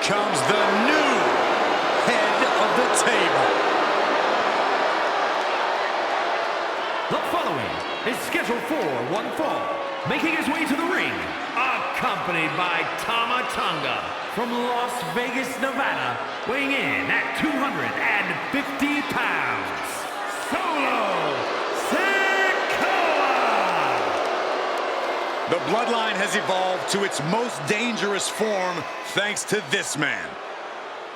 comes the new head of the table. The following is scheduled for one fall. Making his way to the ring, accompanied by Tama Tonga from Las Vegas, Nevada, weighing in at 250 pounds, Solo Sikoa! The bloodline has evolved to its most dangerous form thanks to this man.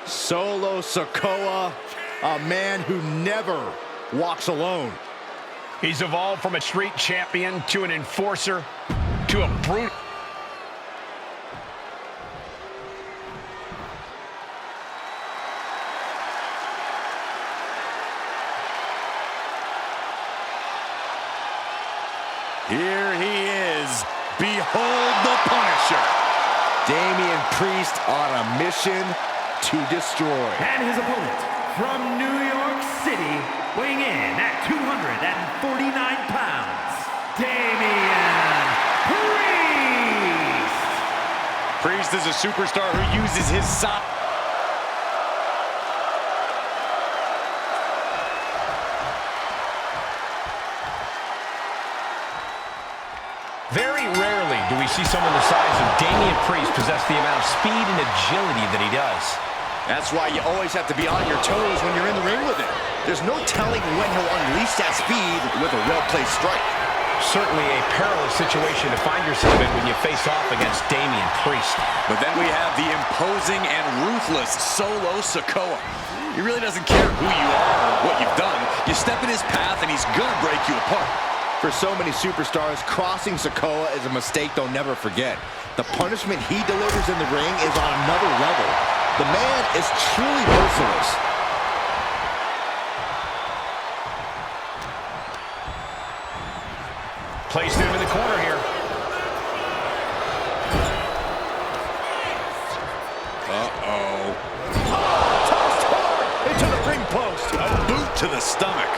Solo Sikoa, a man who never walks alone. He's evolved from a street champion to an enforcer to a brute. Here he is. Behold the Punisher. Damian Priest on a mission to destroy. And his opponent from New York City, weighing in at 249 pounds, Damian Priest! Priest is a superstar who uses his size. Very rarely do we see someone the size of Damian Priest possess the amount of speed and agility that he does. That's why you always have to be on your toes when you're in the ring with him. There's no telling when he'll unleash that speed with a well-placed strike. Certainly a perilous situation to find yourself in when you face off against Damian Priest. But then we have the imposing and ruthless Solo Sikoa. He really doesn't care who you are or what you've done. You step in his path and he's gonna break you apart. For so many superstars, crossing Sikoa is a mistake they'll never forget. The punishment he delivers in the ring is on another level. The man is truly merciless. Placed him in the corner here. Uh-oh. Tossed hard into the ring post. A boot to the stomach.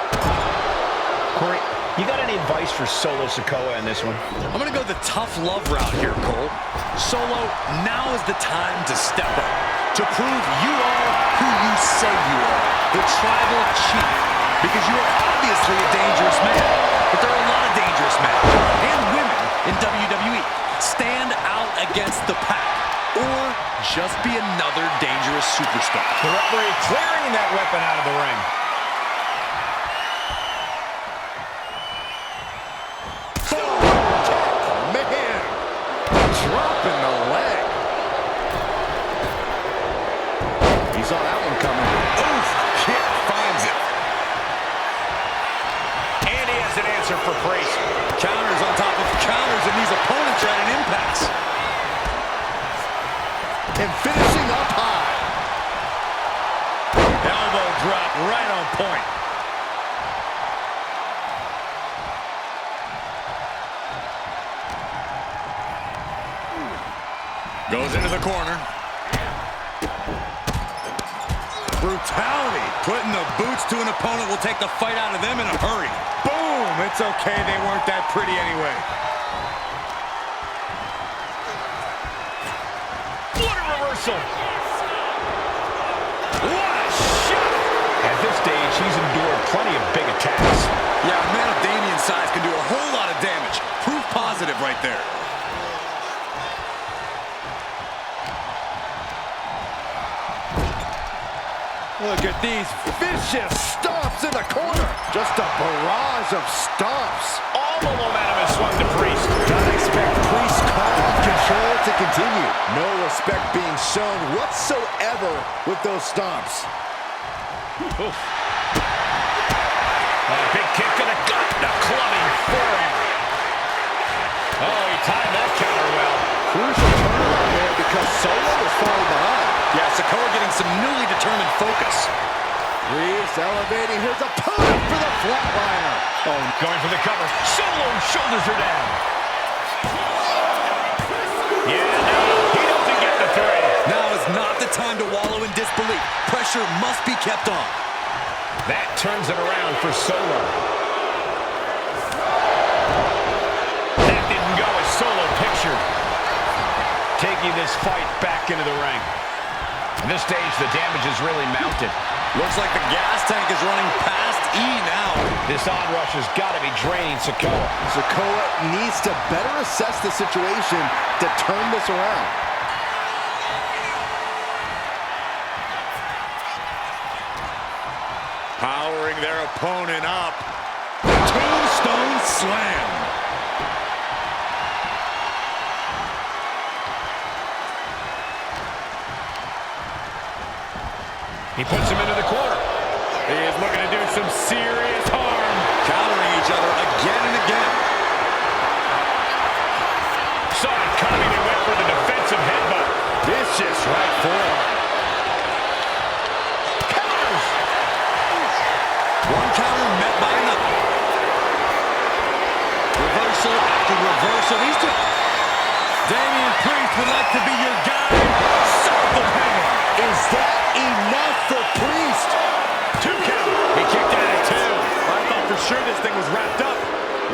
Corey, you got any advice for Solo Sikoa in this one? I'm gonna go the tough love route here, Cole. Solo, now is the time to step up. To prove you are who you say you are. The tribal chief. Because you are obviously a dangerous man. But there are a lot of dangerous men and women in WWE. Stand out against the pack. Or just be another dangerous superstar. The referee clearing that weapon out of the ring. Man, dropping the leg. He saw that one coming. Oof, kick finds it. And he has an answer for Priest. Counters on top of counters, and these opponents are at an impasse. And finishing up high. Elbow drop right on point. Goes into the corner. Brutality. Putting the boots to an opponent will take the fight out of them in a hurry. Boom! It's okay, they weren't that pretty anyway. What a reversal! What a shot! At this stage, he's endured plenty of big attacks. Yeah, a man of Damian's size can do a whole lot of damage. Proof positive right there. Look at these vicious stomps in the corner. Just a barrage of stomps. All the momentum is swung to Priest. Gotta expect Priest's calm control to continue. No respect being shown whatsoever with those stomps. Oof. A big kick to the gut. The clubbing forearm. Oh, he timed that counter well. Crucial turnaround there because Solo was falling behind. Yeah, Sikoa getting some newly determined focus. Priest elevating his opponent for the flatliner. Oh, going for the cover. Solo's shoulders are down. Yeah, no, he doesn't get the three. Now is not the time to wallow in disbelief. Pressure must be kept on. That turns it around for Solo. That didn't go as Solo pictured. Taking this fight back into the ring. At this stage, the damage is really mounted. Looks like the gas tank is running past E now. This onrush has got to be draining Sikoa. Sikoa needs to better assess the situation to turn this around. Powering their opponent up. Tombstone slam. He puts him into the corner. He is looking to do some serious harm. Countering each other again and again. Saw it coming and went for the defensive headbutt. Vicious right forearm. Counters. One counter met by another. Reversal after reversal. These two. Damian Priest would like to be your guy. Circle hammer. Is that enough for Priest? 2 count. He kicked out at 2. I thought for sure this thing was wrapped up.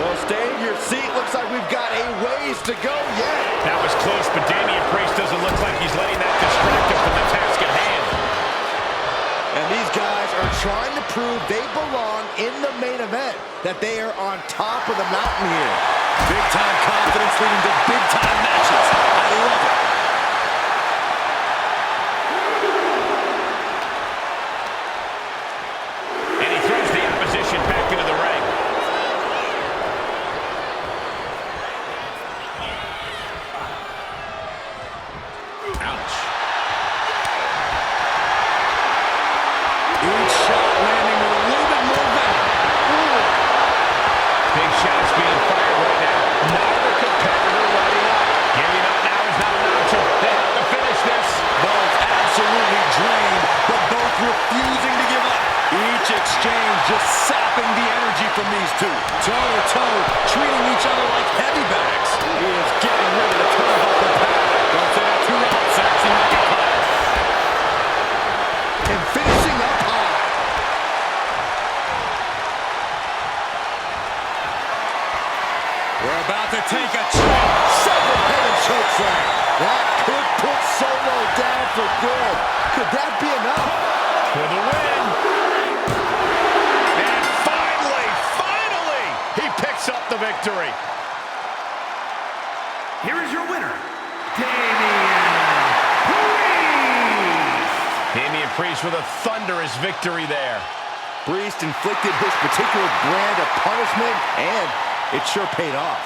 Well, stay in your seat. Looks like we've got a ways to go yet. That was close, but Damian Priest doesn't look like he's letting that distract him from the task at hand. And these guys are trying to prove they belong in the main event, that they are on top of the mountain here. Big-time confidence leading to big-time matches. I love it. And he throws the opposition back into the ring. Ouch. Each shot landing with a little bit more venom. Big shots being fired right now. Neither competitor letting up. Giving up now is not an option. They have to finish this. Both absolutely drained, but both refusing to give up. Each exchange just sapping the energy from these two. Toe-to-toe, treating each other like heavy bags. He is getting rid of the turnbuckle pad. Don't say that too loud, Saxon. Make it hot. And finishing up high. We're about to take a trip. Several head and choke slam. That could put Solo down for good. Could that be enough? For the win. And finally, he picks up the victory. Here is your winner, Damian Priest. Damian Priest with a thunderous victory there. Priest inflicted his particular brand of punishment, and it sure paid off.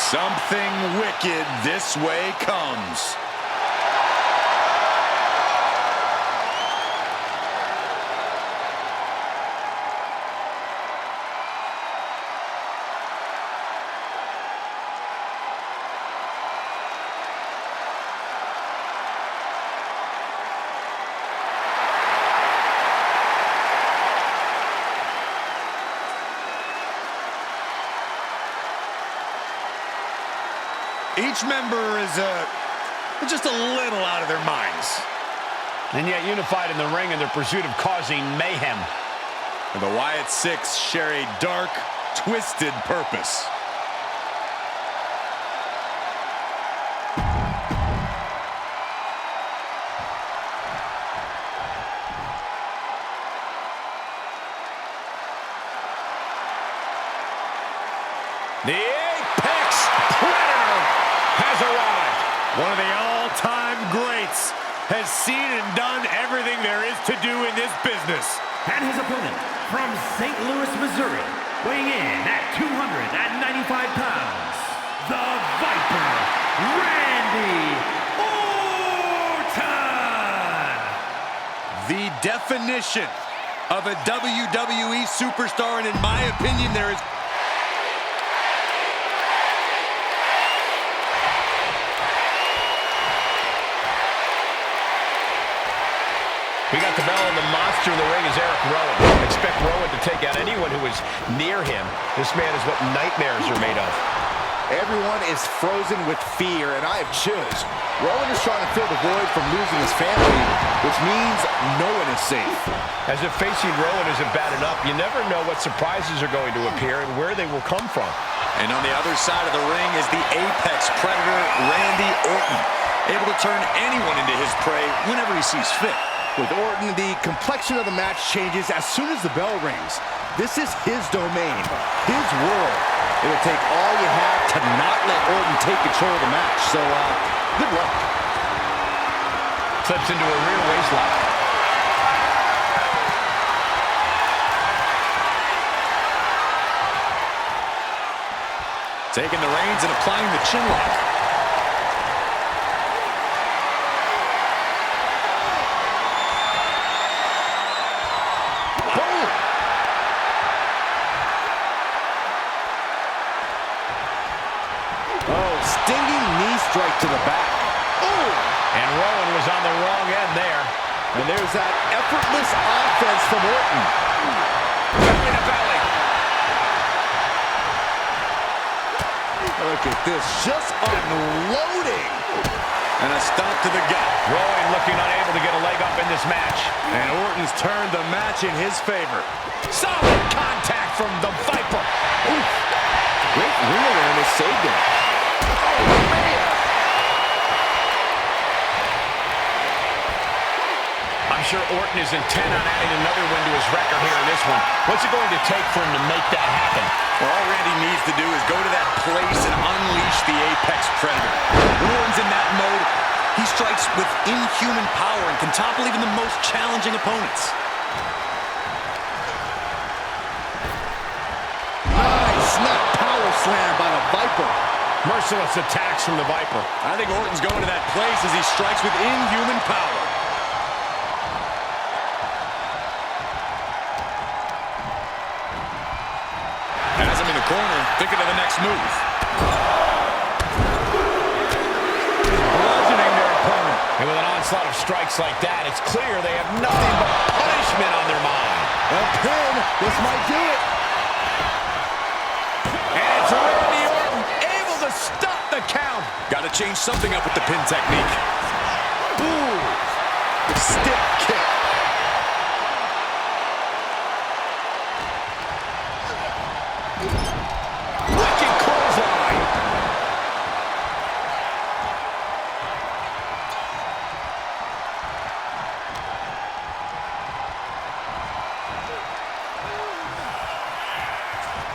Something wicked this way comes. Each member is just a little out of their minds. And yet unified in the ring in their pursuit of causing mayhem. And the Wyatt Six share a dark, twisted purpose. The Apex Predator has arrived. One of the all-time greats has seen and done everything there is to do in this business. And his opponent from St. Louis, Missouri, weighing in at 295 pounds, the Viper, Randy Orton! The definition of a WWE superstar, and in my opinion, there is... We got the bell, and the monster in the ring is Eric Rowan. Expect Rowan to take out anyone who is near him. This man is what nightmares are made of. Everyone is frozen with fear, and I have chills. Rowan is trying to fill the void from losing his family, which means no one is safe. As if facing Rowan isn't bad enough, you never know what surprises are going to appear and where they will come from. And on the other side of the ring is the Apex Predator, Randy Orton, able to turn anyone into his prey whenever he sees fit. With Orton, the complexion of the match changes as soon as the bell rings. This is his domain, his world. It will take all you have to not let Orton take control of the match. So, good luck. Flips into a rear waistlock. Taking the reins and applying the chin lock. Stinging knee strike to the back. Ooh. And Rowan was on the wrong end there. And there's that effortless offense from Orton. Belly to belly. Look at this, just unloading. And a stomp to the gut. Rowan looking unable to get a leg up in this match. And Orton's turned the match in his favor. Solid contact from the Viper. Oof. Great ring awareness saved him. I'm sure Orton is intent on adding another win to his record here in this one. What's it going to take for him to make that happen? Well, all Randy needs to do is go to that place and unleash the Apex Predator. When Orton's in that mode, he strikes with inhuman power and can topple even the most challenging opponents. Nice snap power slam by the Viper. Merciless attacks from the Viper. I think Orton's going to that place as he strikes with inhuman power. Has him in the corner, thinking of the next move. Bludgeoning their opponent. And with an onslaught of strikes like that, it's clear they have nothing but punishment on their mind. A pin, this might do it. And it's Randy Orton able to stop the count. Got to change something up with the pin technique. Ooh, stiff kick. Wicked clothesline.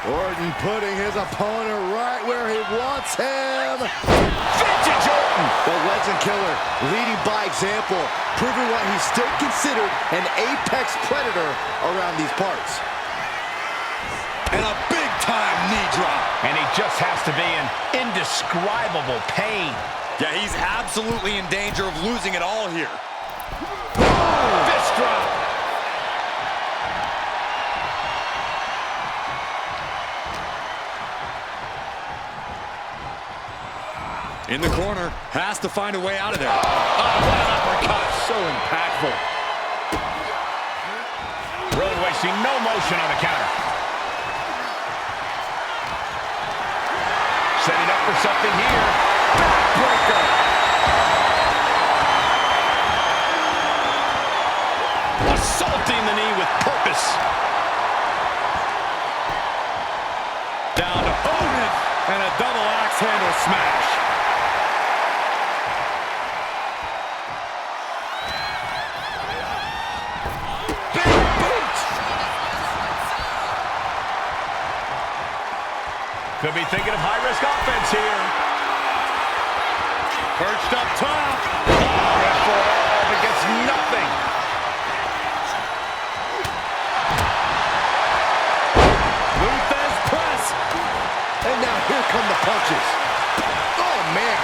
Orton putting his opponent right where he wants him. Vintage Orton. The Legend Killer leading by example, proving why he's still considered an Apex Predator around these parts. And a big-time knee drop. And he just has to be in indescribable pain. Yeah, he's absolutely in danger of losing it all here. Fist drop. In the corner, has to find a way out of there. Oh, what an uppercut. So impactful. Rowan wasting no motion on the counter. Setting up for something here. Backbreaker. Assaulting the knee with purpose. Down to Orton and a double axe handle smash. Could be thinking of high-risk offense here. Perched up top. This will all And now here come the punches. Oh, man.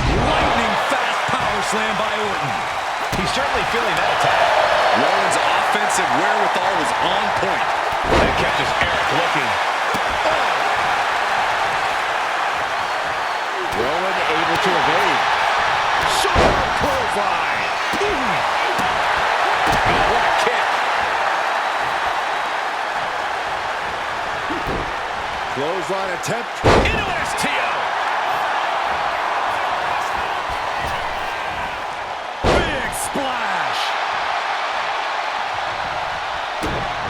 Lightning fast power slam by Orton. He's certainly feeling that attack. Rowan's offensive wherewithal was on point. That catches Eric looking. Rowan able to evade. Shoulder clothesline. Oh, what a kick. Clothesline attempt. Into an STO. Big splash.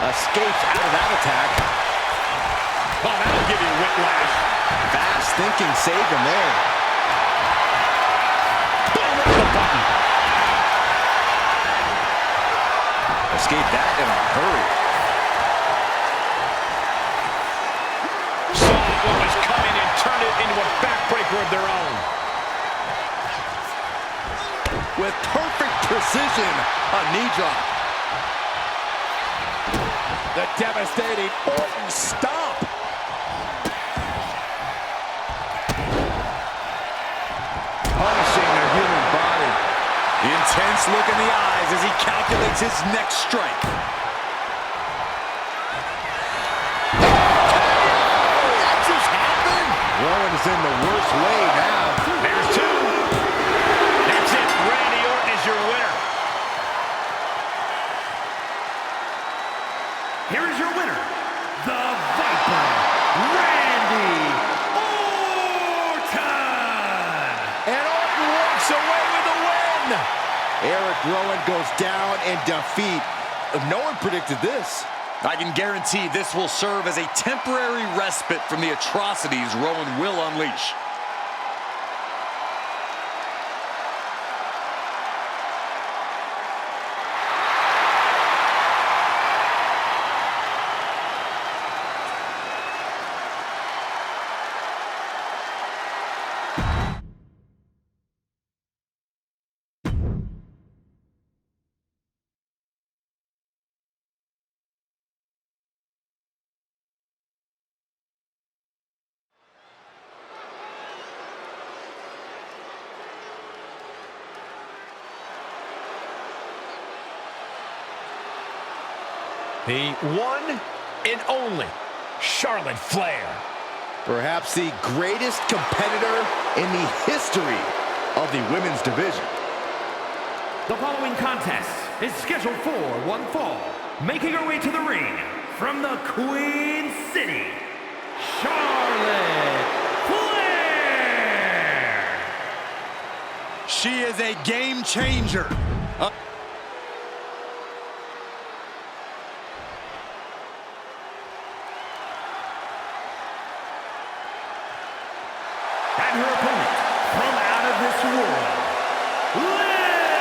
Escapes out of that attack. Oh, that'll give you whiplash. Fast thinking saved him there. Boom, right to the button. Escaped that in a hurry. Saw what was coming and turned it into a backbreaker of their own. With perfect precision, a knee drop. The devastating Orton stomp. Punishing the human body. The intense look in the eyes as he calculates his next strike. That just happened. Rowan is in the worst way now. There's two. That's it. Randy Orton is your winner. Here is your winner, the Viper, Randy Orton! And Orton walks away with the win. Eric Rowan goes down in defeat. No one predicted this. I can guarantee this will serve as a temporary respite from the atrocities Rowan will unleash. The one and only Charlotte Flair. Perhaps the greatest competitor in the history of the women's division. The following contest is scheduled for one fall. Making her way to the ring from the Queen City, Charlotte Flair! She is a game changer. And her opponent from out of this world, Lilith!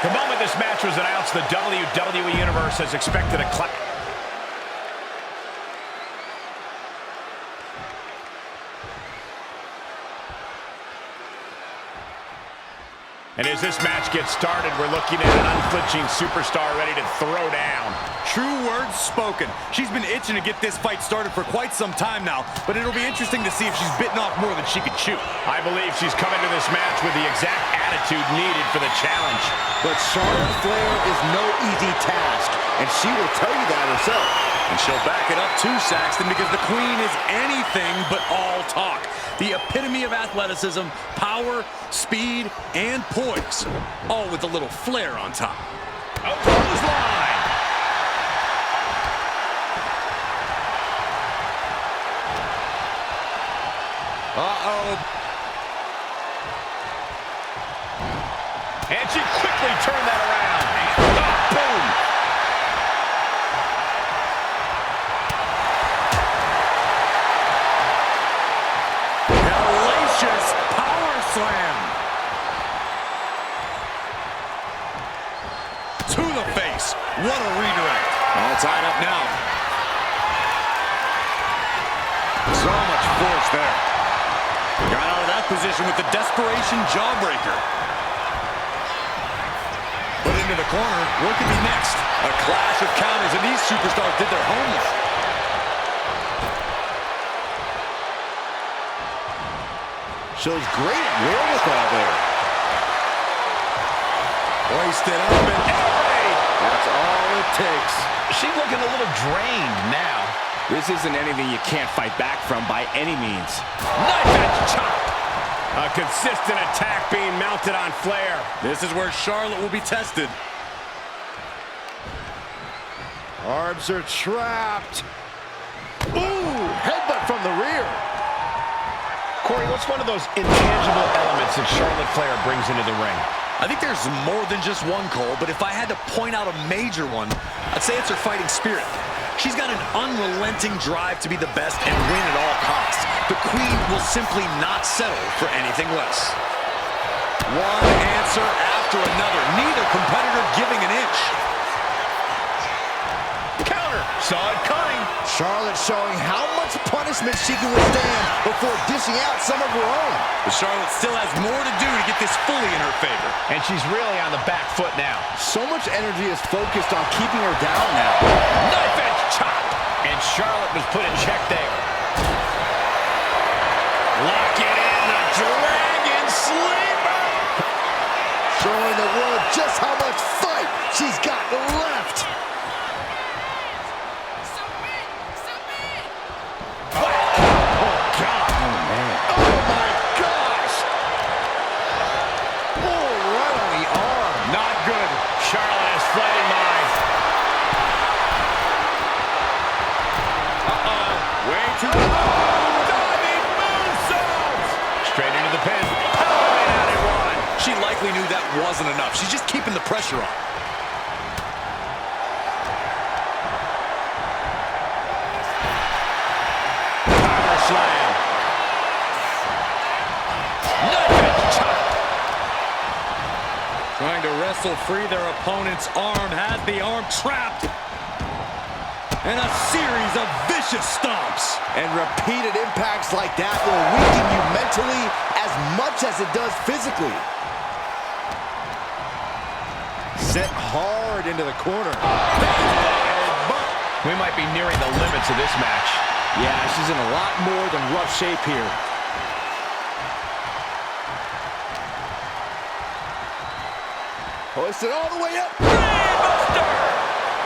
The moment this match was announced, the WWE Universe has expected a clap. And as this match gets started, we're looking at an unflinching superstar ready to throw down. True words spoken. She's been itching to get this fight started for quite some time now, but it'll be interesting to see if she's bitten off more than she could chew. I believe she's coming to this match with the exact attitude needed for the challenge. But Charlotte Flair is no easy task, and she will tell you that herself. And she'll back it up too, Saxton, because the Queen is anything but all talk. The epitome of athleticism, power, speed, and poise. All with a little flair on top. A clothesline. Uh-oh. And she quickly turned that around. Oh, boom. Hellacious power slam. To the face. What a redirect. All tied up now. So much force there. Got out of that position with the desperation jawbreaker. But in into the corner. What could be next? A clash of counters, and these superstars did their homework. Shows great wherewithal there. Hoisted up and hey! That's all it takes. She's looking a little drained now. This isn't anything you can't fight back from by any means. Knife edge chop. A consistent attack being mounted on Flair. This is where Charlotte will be tested. Arms are trapped. Ooh, headbutt from the rear. Corey, what's one of those intangible elements that Charlotte Flair brings into the ring? I think there's more than just one, Cole, but if I had to point out a major one, I'd say it's her fighting spirit. She's got an unrelenting drive to be the best and win at all costs. The Queen will simply not settle for anything less. One answer after another, neither competitor giving an inch. Counter. Saw it coming. Charlotte showing how much punishment she can withstand before dishing out some of her own. But Charlotte still has more to do to get this fully in her favor. And she's really on the back foot now. So much energy is focused on keeping her down now. Knife edge chop. And Charlotte was put in check there. Lock it in, the Dragon Sleeper. Showing the world just how much fight she's got left. Knew that wasn't enough. She's just keeping the pressure on. Power slam. Knife edge chop. Trying to wrestle free their opponent's arm, has the arm trapped. And a series of vicious stomps. And repeated impacts like that will weaken you mentally as much as it does physically. Set hard into the corner. We might be nearing the limits of this match. Yeah, she's in a lot more than rough shape here. Hoisted all the way up. Brainbuster!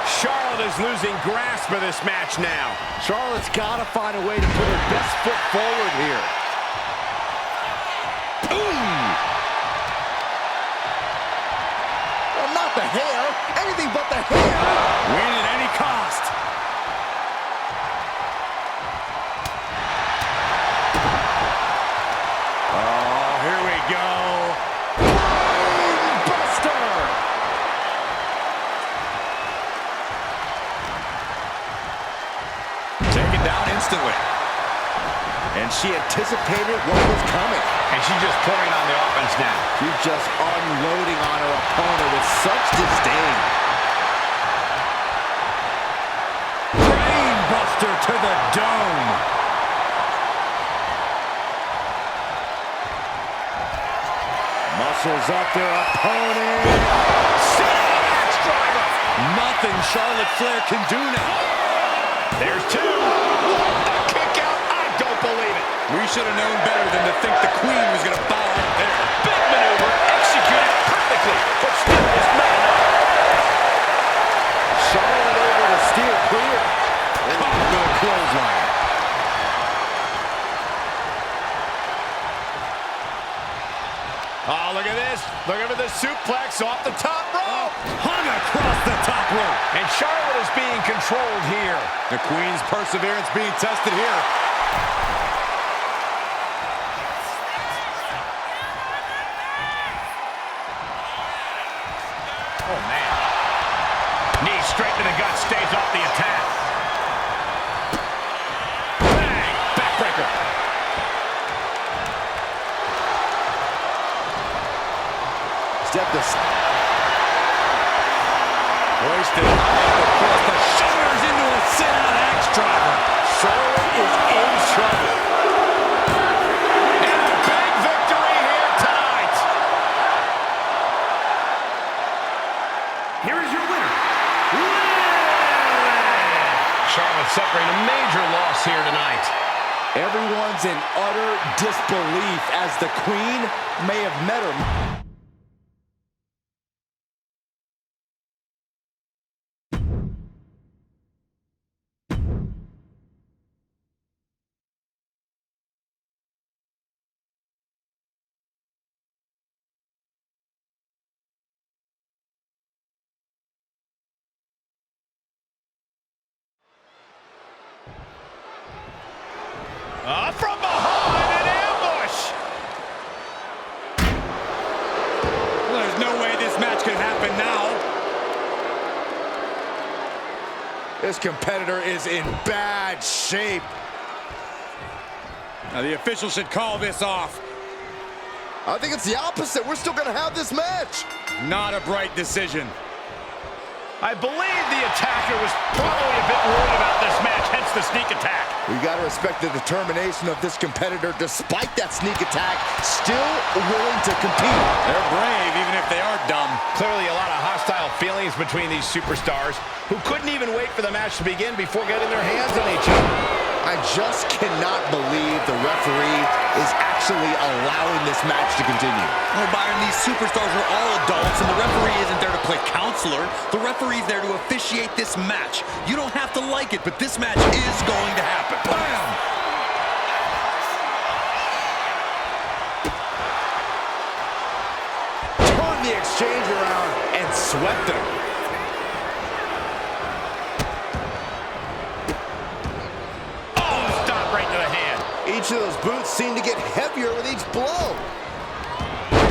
Charlotte is losing grasp of this match now. Charlotte's got to find a way to put her best foot forward here. Not the hair, anything but the hair. Win at any cost. Oh, here we go. Buster. Taken down instantly. And she anticipated what was coming. And she's just pouring on the offense now. She's just unloading on her opponent with such disdain. Brainbuster to the dome. Muscles up their opponent. Axe driver. Nothing Charlotte Flair can do now. There's two. A kick out. I don't believe it. We should have known better than to think the Queen was going to bow out there. Big maneuver, executed perfectly, but still is not enough. Charlotte able to steer clear. Caught with a clothesline. Oh, look at this. Look at the suplex off the top rope. Hung across the top rope. And Charlotte is being controlled here. The Queen's perseverance being tested here. Oh, man. Knee straight to the gut, stays off the attack. Bang! Backbreaker. Step this. Hoisted across the shoulders into a sit-out axe driver. Charlotte is in trouble. And a big victory here tonight. suffering a major loss here tonight. Everyone's in utter disbelief as the Queen may have met her. From behind, an ambush! Well, there's no way this match can happen now. This competitor is in bad shape. Now the official should call this off. I think it's the opposite. We're still gonna have this match. Not a bright decision. I believe the attacker was probably a bit worried about this match, hence the sneak attack. We got to respect the determination of this competitor, despite that sneak attack, still willing to compete. They're brave, even if they are dumb. Clearly a lot of hostile feelings between these superstars who couldn't even wait for the match to begin before getting their hands on each other. I just cannot believe the referee is actually allowing this match to continue. Oh, Byron, these superstars are all adults, and the referee isn't there to play counselor. The referee's there to officiate this match. You don't have to like it, but this match is going to happen. Bam! Turned the exchange around and swept them. Each of those boots seem to get heavier with each blow.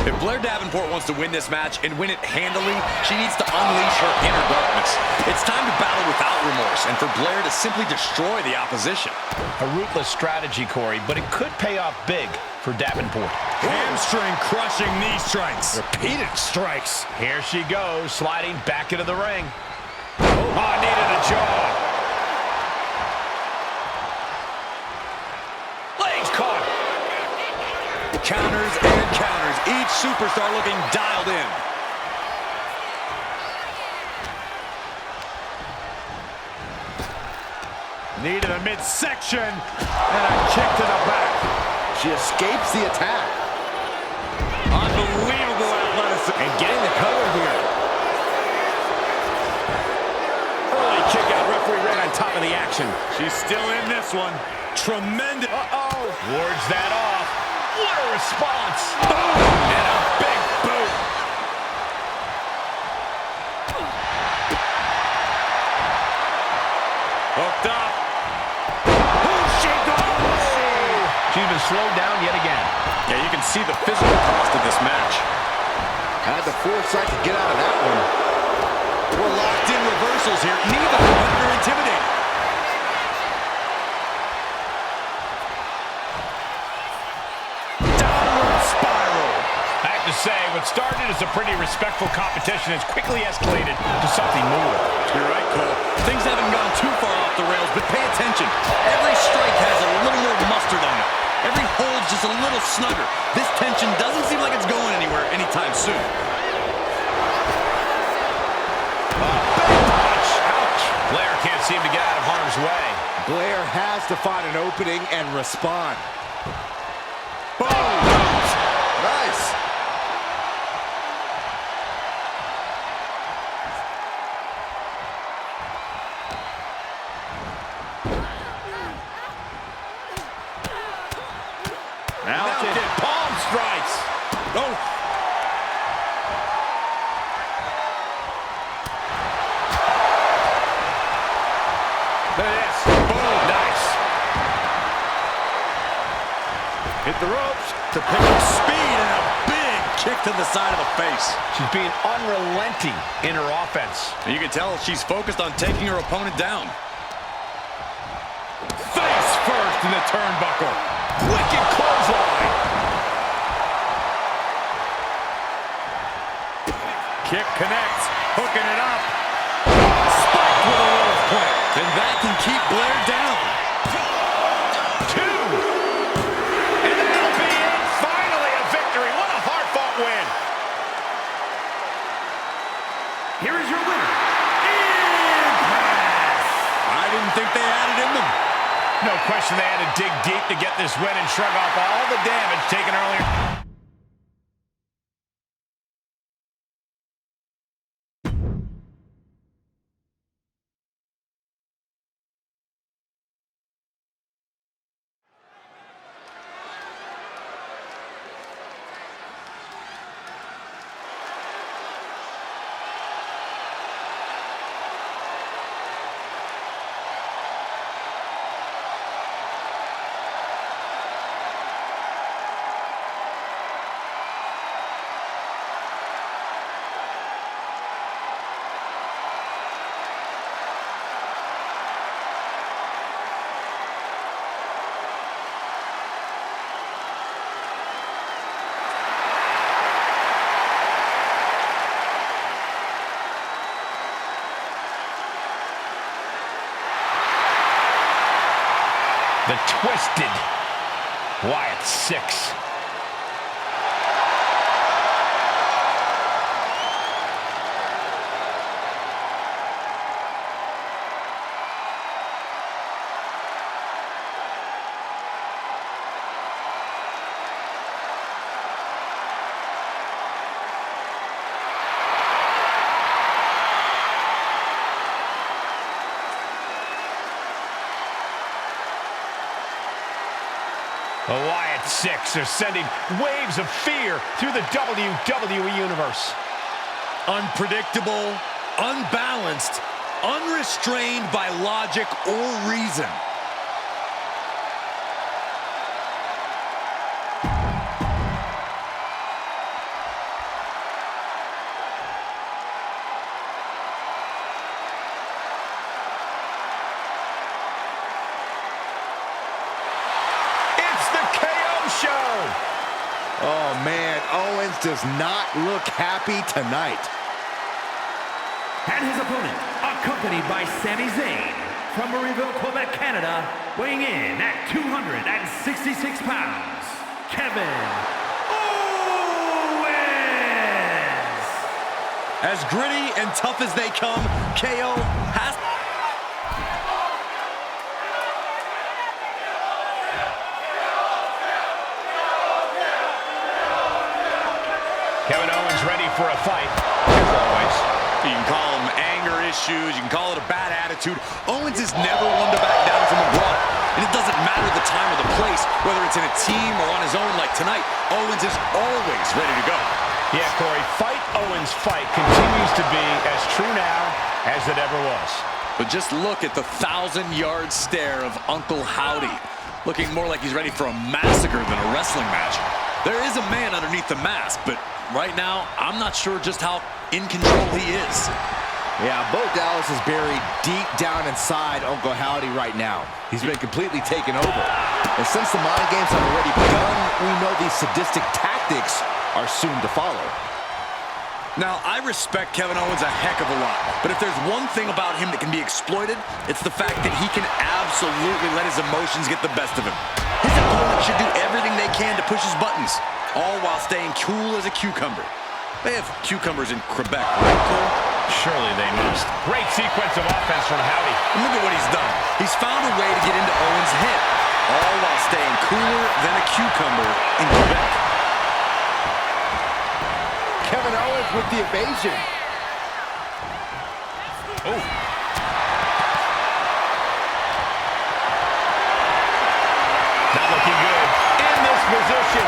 If Blair Davenport wants to win this match and win it handily, she needs to unleash her inner darkness. It's time to battle without remorse and for Blair to simply destroy the opposition. A ruthless strategy, Corey, but it could pay off big for Davenport. Hamstring crushing knee strikes. Repeated strikes. Here she goes, sliding back into the ring. Oh, needed a jaw. Counters and counters. Each superstar looking dialed in. Needed a midsection and a kick to the back. She escapes the attack. Unbelievable athleticism. And getting the cover here. Early kick out. Referee right on top of the action. She's still in this one. Tremendous. Wards that off. What a response! Boom! And a big boot! Hooked up. Who's she goes? She's been slowed down yet again. Yeah, you can see the physical cost of this match. Had the foresight to get out of that one. We're locked in reversals here. Neither competitor intimidated. Say what started as a pretty respectful competition has quickly escalated to something more. You're right, Cole. Things haven't gone too far off the rails, but pay attention. Every strike has a little more mustard on it. Every hold's just a little snugger. This tension doesn't seem like it's going anywhere anytime soon. Big punch. Ouch. Blair can't seem to get out of harm's way. Blair has to find an opening and respond. Boom. Nice. Mounted palm strikes. Oh. Look at this. Boom. Nice. Hit the ropes. To pick up speed and a big kick to the side of the face. She's being unrelenting in her offense. You can tell she's focused on taking her opponent down. Face first in the turnbuckle. Wicked clothesline. Kick connects. Hooking it up. Spiked with a lowest point. And that can keep Blair down. Two. And that'll be it. Finally a victory. What a hard-fought win. Here is your winner, Impact! I didn't think they had it No question they had to dig deep to get this win and shrug off all the damage taken earlier. The twisted Wyatt 6. The Wyatt 6 are sending waves of fear through the WWE Universe. Unpredictable, unbalanced, unrestrained by logic or reason. Oh, man, Owens does not look happy tonight. And his opponent, accompanied by Sami Zayn, from Marieville, Quebec, Canada, weighing in at 266 pounds, Kevin Owens! As gritty and tough as they come, KO has... Kevin Owens ready for a fight, as always. You can call them anger issues, you can call it a bad attitude. Owens is never one to back down from a brawl. And it doesn't matter the time or the place, whether it's in a team or on his own like tonight, Owens is always ready to go. Yeah, Corey, fight Owens fight continues to be as true now as it ever was. But just look at the 1,000-yard stare of Uncle Howdy, looking more like he's ready for a massacre than a wrestling match. There is a man underneath the mask, but right now, I'm not sure just how in control he is. Yeah, Bo Dallas is buried deep down inside Uncle Howdy right now. He's been completely taken over. And since the mind games have already begun, we know these sadistic tactics are soon to follow. Now, I respect Kevin Owens a heck of a lot, but if there's one thing about him that can be exploited, it's the fact that he can absolutely let his emotions get the best of him. His opponent should do everything they can to push his buttons, all while staying cool as a cucumber. They have cucumbers in Quebec, right, Cole? Surely they must. Great sequence of offense from Howdy. And look at what he's done. He's found a way to get into Owens' head, all while staying cooler than a cucumber in Quebec. Kevin Owens with the evasion. Oh. Not looking good in this position.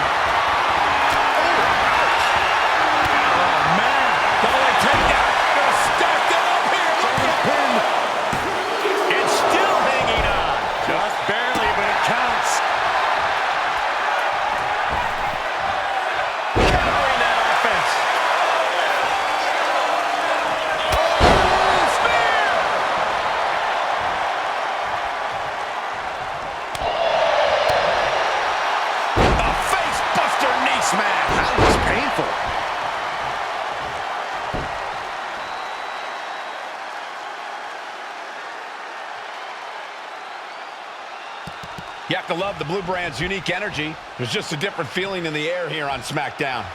You have to love the Blue Brand's unique energy. There's just a different feeling in the air here on Smackdown.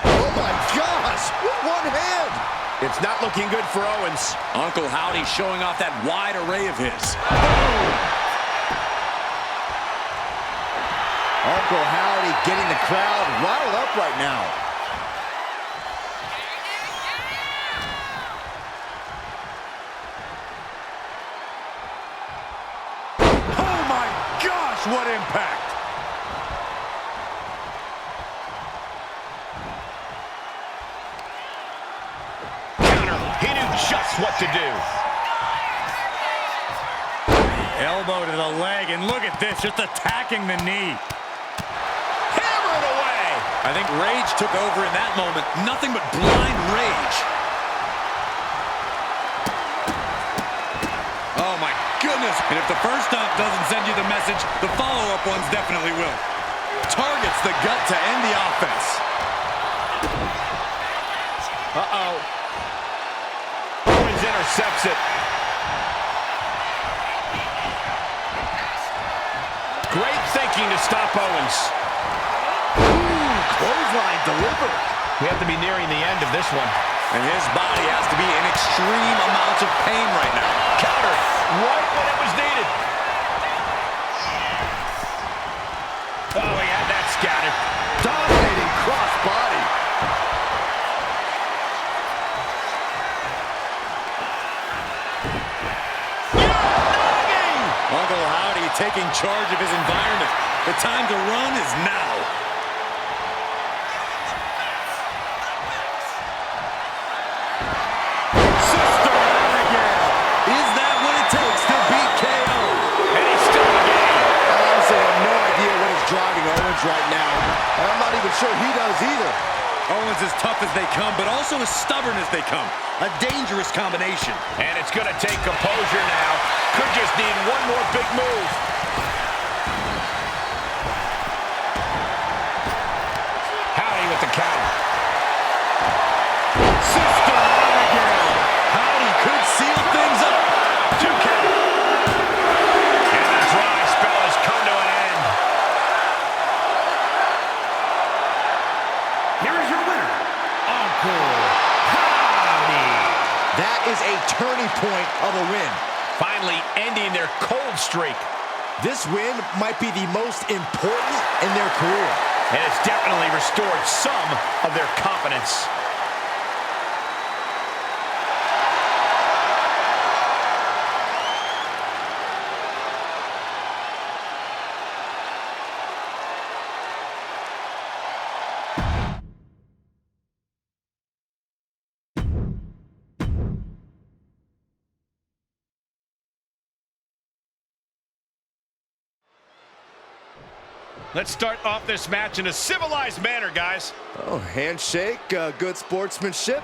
Oh my God! It's not looking good for Owens. Uncle Howdy showing off that wide array of his. Uncle Howdy getting the crowd riled up right now. Oh my gosh, what impact! He knew just what to do. Elbow to the leg, and look at this, just attacking the knee. Hammered away. I think rage took over in that moment. Nothing but blind rage. Oh my goodness. And if the first stomp doesn't send you the message, the follow-up ones definitely will. Targets the gut to end the offense. Uh-oh. Owens intercepts it. Great thinking to stop Owens. Ooh, clothesline delivered. We have to be nearing the end of this one. And his body has to be in extreme amounts of pain right now. Counter right when it was needed. Oh, he had that scattered. Dominating cross-body. Uncle Howdy taking charge of his environment. The time to run is now. Sister Abigail. Is that what it takes to beat KO? And he's still in the game. I honestly have no idea what is driving Owens right now. And I'm not even sure he does either. Owens as tough as they come, but also as stubborn as they come. A dangerous combination. And it's going to take composure now. Could just need one more big move. Howdy with the counter. Sister Abigail. Howdy could seal things up. 2 count. And the dry spell has come to an end. Here is your winner, Uncle Howdy. That is a turning point of a win. Finally ending their cold streak. This win might be the most important in their career. And it's definitely restored some of their confidence. Let's start off this match in a civilized manner, guys. Oh, handshake, good sportsmanship.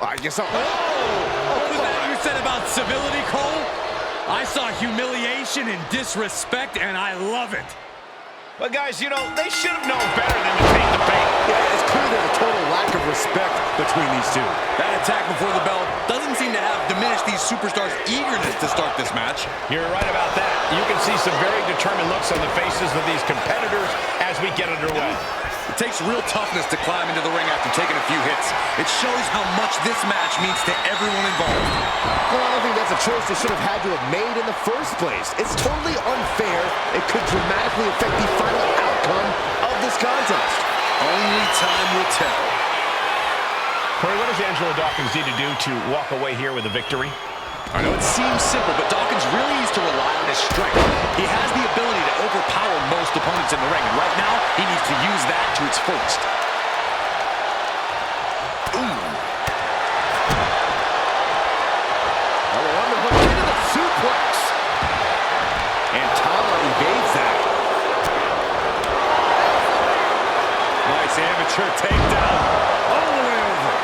I guess I'll... What was that you said about civility, Cole? I saw humiliation and disrespect, and I love it. But guys, you know, they should have known better than to take the bait. Yeah, it's clear there's a total lack of respect between these two. That attack before the bell doesn't seem to have diminished these superstars' eagerness to start this match. You're right about that. You can see some very determined looks on the faces of these competitors as we get underway. It takes real toughness to climb into the ring after taking a few hits. It shows how much this match means to everyone involved. Well, I don't think that's a choice they should have had to have made in the first place. It's totally unfair. It could dramatically affect the final outcome of this contest. Only time will tell. Corey, what does Angelo Dawkins need to do to walk away here with a victory? I know it seems simple, but Dawkins really needs to rely on his strength. He has the ability to overpower most opponents in the ring, and right now, he needs to use that to its fullest. Underhook into the suplex. And Tama evades that. Nice amateur takedown. All the way over.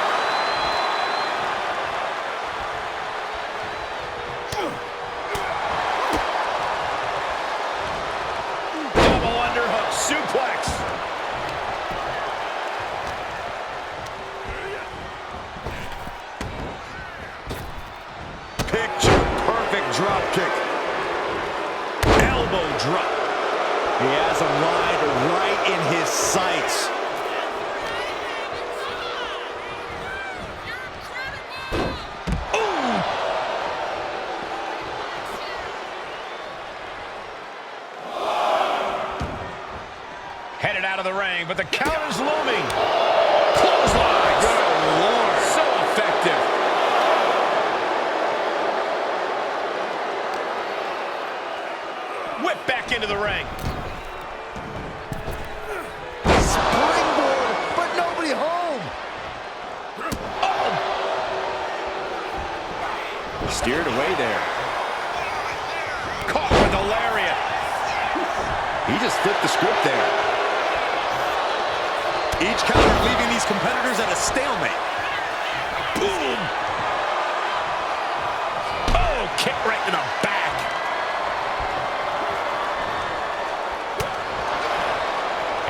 Double underhook suplex. Picture perfect drop kick. Elbow drop. He has him lined right in his sights. out of the ring, but the count is looming. Clothesline. Good Lord. So effective. Whip back into the ring. Springboard, but nobody home. Oh! Steered away there. Caught with a lariat. He just flipped the script there. Each counter leaving these competitors at a stalemate. Boom! Oh, kick right to the back.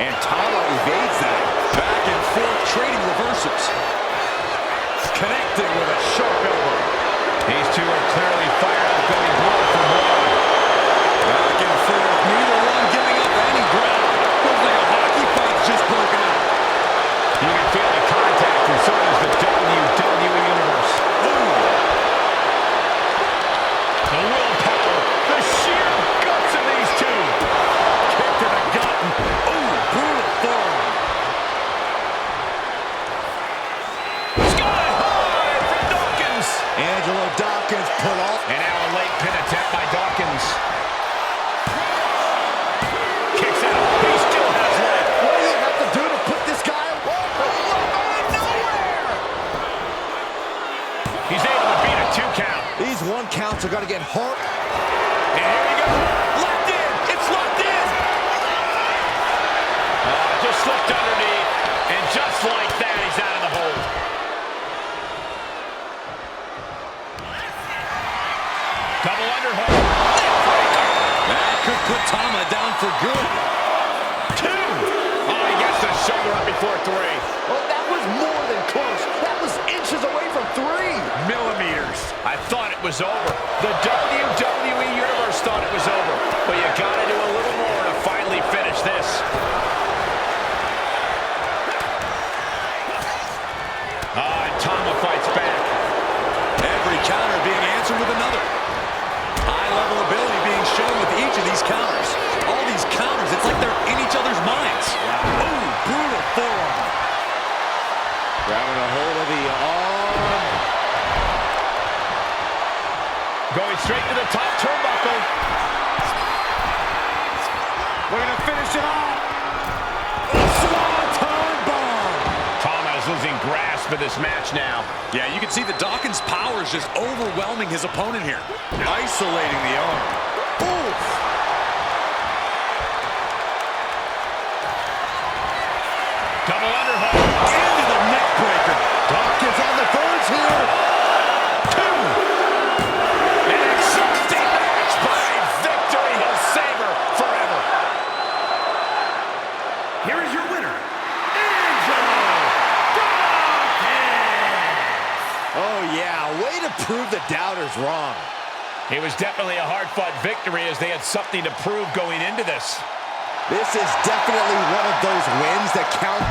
And Tama evades that. Back and forth, trading reversals. Connecting with a sharp elbow. These two are clearly fired up, going blow for blow. Back and forth, neither one giving up any ground. Looks like a hockey fight's just broken out. You can feel the contact, and so does the WWE Universe. Boom. The willpower, the sheer guts of these two. Kick to the gut. Ooh, brutal form. Sky high from Dawkins. Angelo Dawkins put off. And now a late pin attempt by Dawkins. Kicks out. He still has left. What do you have to do to put this guy away? He's able to beat a 2 count. These 1 counts are going to get hurt. And here we go. Locked in. It's locked in. Just slipped underneath. And just like that, he's out of the hold. Double underhook. That could put Tama down for good. 2. Oh, he gets the shoulder up before 3. Oh, that was more than close. That was inches away from 3. Millimeters. I thought it was over. The WWE Universe thought it was over. But you gotta do a little more to finally finish this. And Tama fights back. Every counter being answered with another. High-level ability being shown with each of these counters. All these counters, it's like they're in each other's minds. Ooh, brutal forearm. Grabbing a hold of the arm. Going straight to the top turnbuckle. We're going to finish it off. Swanton bomb. Tama is losing grasp of this match now. Yeah, you can see that Dawkins' power is just overwhelming his opponent here. Isolating the arm. Oof. Double underhook. Into the neck breaker. Dawkins on the verge here. 2. An exhausting match, but a victory he'll savor forever. Here is your winner, Angelo Dawkins! Oh, yeah. Way to prove the doubters wrong. It was definitely a hard-fought victory as they had something to prove going into this. This is definitely one of those wins that count.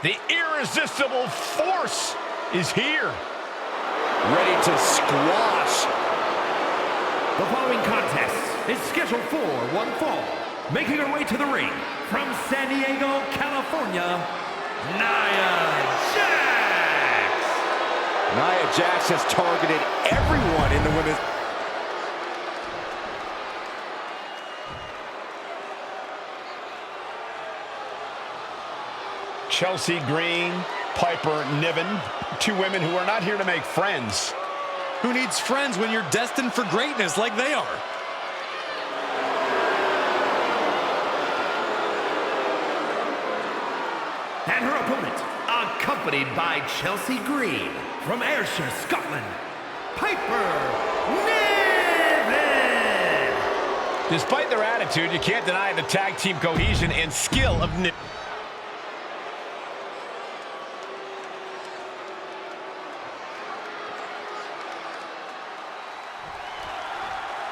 The irresistible force is here. Ready to squash. The following contest is scheduled for one fall. Making her way to the ring from San Diego, California, Nia Jax. Nia Jax has targeted everyone in the women's. Chelsea Green, Piper Niven, 2 women who are not here to make friends. Who needs friends when you're destined for greatness like they are? And her opponent, accompanied by Chelsea Green from Ayrshire, Scotland, Piper Niven. Despite their attitude, you can't deny the tag team cohesion and skill of Niven.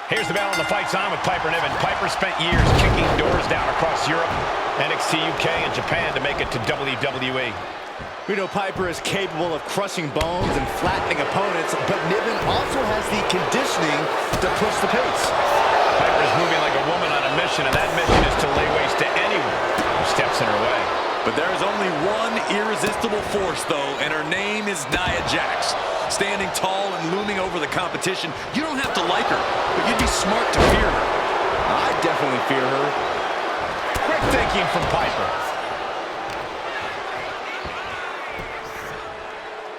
Here's the bell and the fight's on with Piper Niven. Piper spent years kicking doors down across Europe, NXT UK, and Japan to make it to WWE. We know Piper is capable of crushing bones and flattening opponents, but Niven also has the conditioning to push the pace. Piper is moving like a woman on a mission, and that mission is to lay waste to anyone who steps in her way. But there's only one irresistible force, though, and her name is Nia Jax. Standing tall and looming over the competition, you don't have to like her, but you'd be smart to fear her. I definitely fear her. Quick thinking from Piper.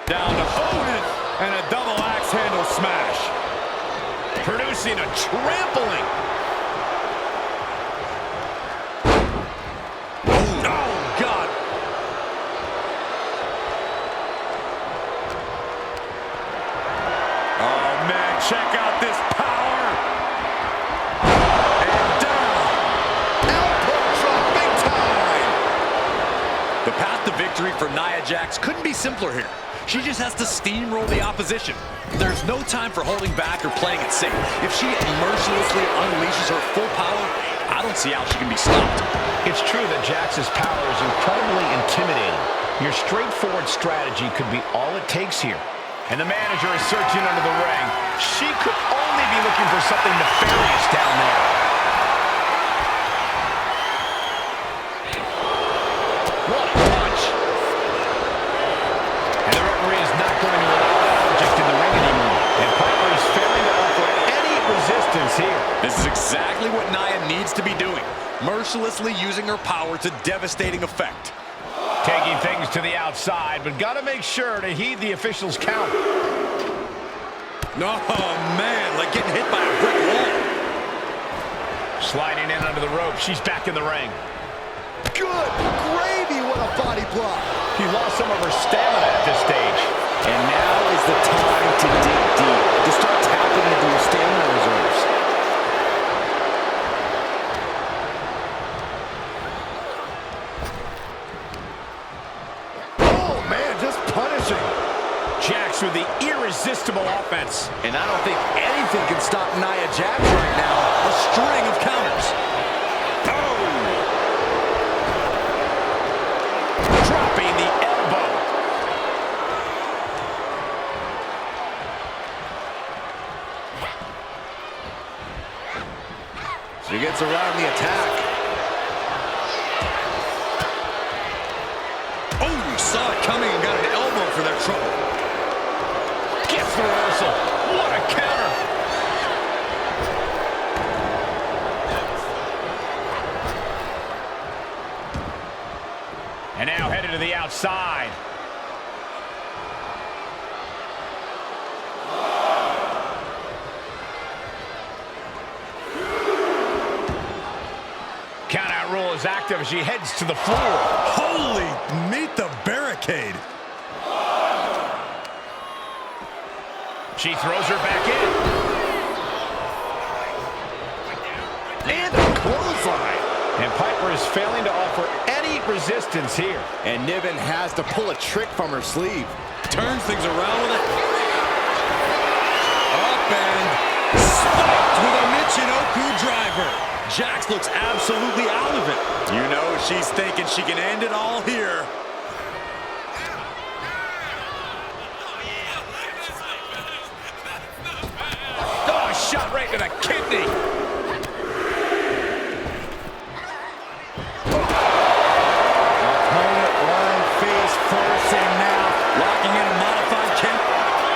Down to Odin, and a double axe handle smash. Producing a trampling. Oh, God. Oh, man, check out this power. And down. Elbow drop, big time. The path to victory for Nia Jax couldn't be simpler here. She just has to steamroll the opposition. There's no time for holding back or playing it safe. If she mercilessly unleashes her full power, I don't see how she can be stopped. It's true that Jax's power is incredibly intimidating. Your straightforward strategy could be all it takes here. And the manager is searching under the ring. She could only be looking for something nefarious down there. What a punch! And the referee is not going to allow that object in the ring anymore. And Piper is failing to offer any resistance here. This is exactly what Nia needs to be doing. Mercilessly using her power to devastating effect. Taking things to the outside, but got to make sure to heed the official's count. Oh, man, like getting hit by a brick wall. Sliding in under the rope. She's back in the ring. Good gravy, what a body block. She lost some of her stamina at this stage. And now is the time to dig deep, to start tapping into your stamina reserves. Oh, man, just punishing. Jax with the irresistible offense. And I don't think anything can stop Nia Jax right now. A string of counters. Dropping the elbow. She gets around the attack. Oh, saw it coming and got an elbow for their trouble. Gets the reversal. What a counter. And now headed to the outside. Countout rule is active as she heads to the floor. Holy, meet the barricade. She throws her back in. And a clothesline. And Piper is failing to offer any resistance here. And Niven has to pull a trick from her sleeve. Turns things around with it. Up and spiked with a Michinoku driver. Jax looks absolutely out of it. You know she's thinking she can end it all here. Oh, shot right to the kidney. Opponent lying face first, and now Locking in a modified kick.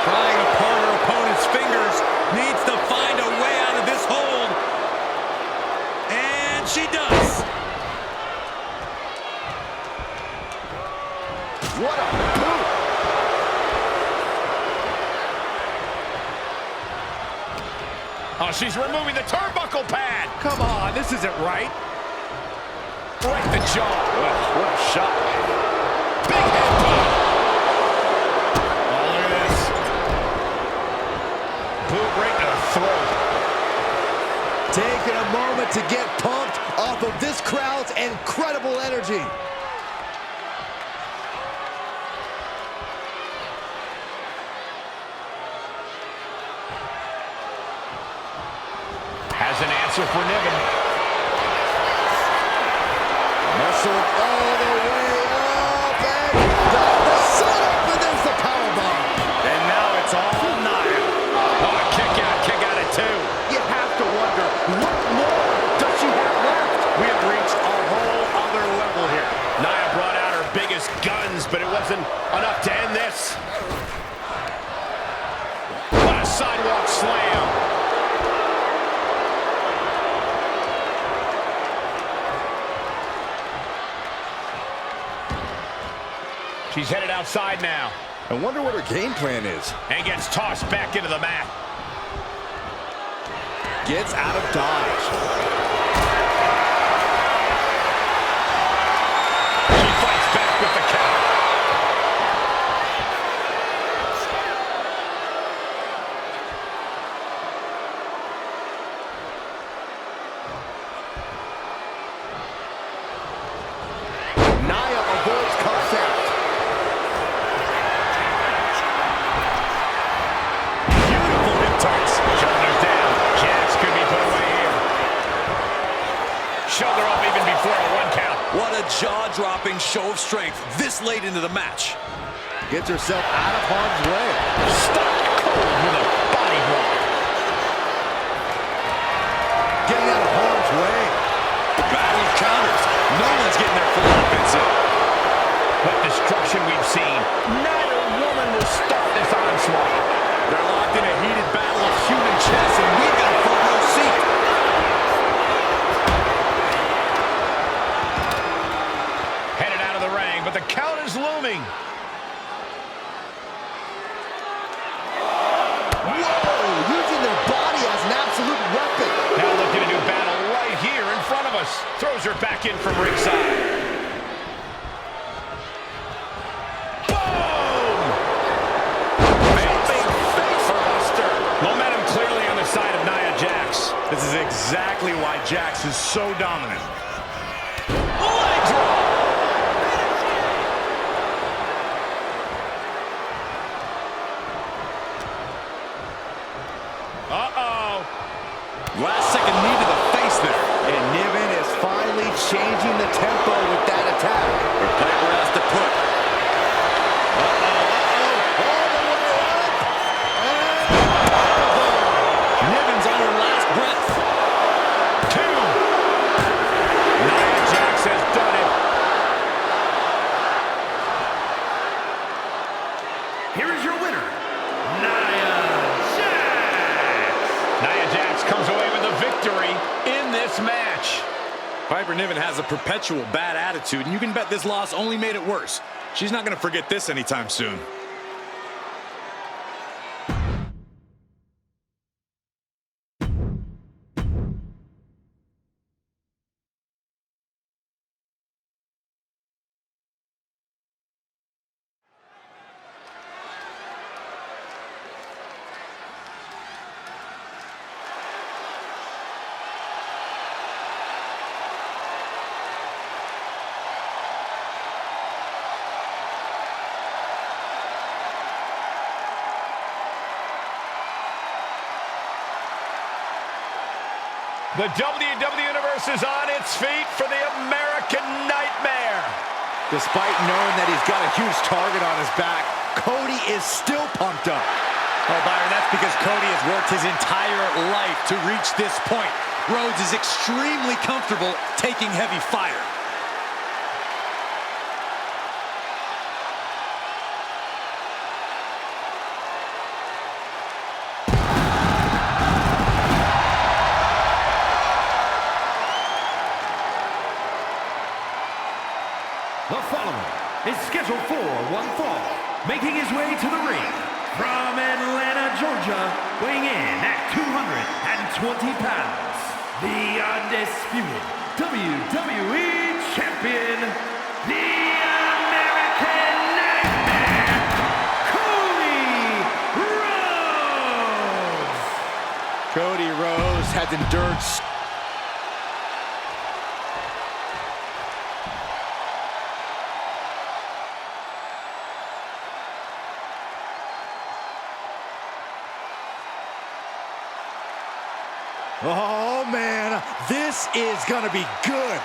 Prying apart her opponent's fingers. Needs to find a way out of this hold. And she does. what a boot. Oh, she's removing the turnbuckle pad. Come on, this isn't right. Right the jaw. What a shot. Big head pop. Oh, look at this. Boot right to the throat. Taking a moment to get pumped off of this crowd's incredible energy. has an answer for Niven. Muscled all the way up, and the setup, and there's the powerbomb. And now it's all Nia. Oh, kick out at 2. You have to wonder, what more does she have left? We have reached a whole other level here. Nia brought out her biggest guns, but it wasn't enough to end this. What a sidewalk slam. She's headed outside now. I wonder what her game plan is. And gets tossed back into the mat. Gets out of dodge. She fights back with the count. Nia avoids contact. Beautiful hip toss. Shoulders down. Jax could be put away here. Shoulder up even before a 1 count. What a jaw-dropping show of strength this late into the match. Gets herself out of harm's way. Stuck cold with a body blow. Getting out of harm's way. Battle of counters. No one's getting their full offense in. What destruction we've seen. Neither woman will stop this onslaught. They're locked in a heated battle of human chests, and we've got a front row seat. Headed out of the ring, but the count is looming. Whoa! Using their body as an absolute weapon. Now looking to do battle right here in front of us. Throws her back in from ringside. Boom! Big face buster. Momentum clearly on the side of Nia Jax. This is exactly why Jax is so dominant. Leg drop! Uh-oh. Last second knee to the face there. And Niven is finally changing the tempo with that attack. Where Piper has to put. Niven's on her last breath. 2. Nia Jax has done it. Here is your winner, Nia Jax. Nia Jax comes away with the victory in this match. Piper Niven has a perpetual bad attitude, and you can bet this loss only made it worse. She's not going to forget this anytime soon. The WWE Universe is on its feet for the American Nightmare. Despite knowing that he's got a huge target on his back, Cody is still pumped up. Oh, Byron, that's because Cody has worked his entire life to reach this point. Rhodes is extremely comfortable taking heavy fire. The following is scheduled for one fall, making his way to the ring from Atlanta, Georgia, weighing in at 220 pounds, the undisputed WWE Champion, the American Nightmare, Cody Rhodes! Cody Rhodes has endured Oh, man, this is gonna be good.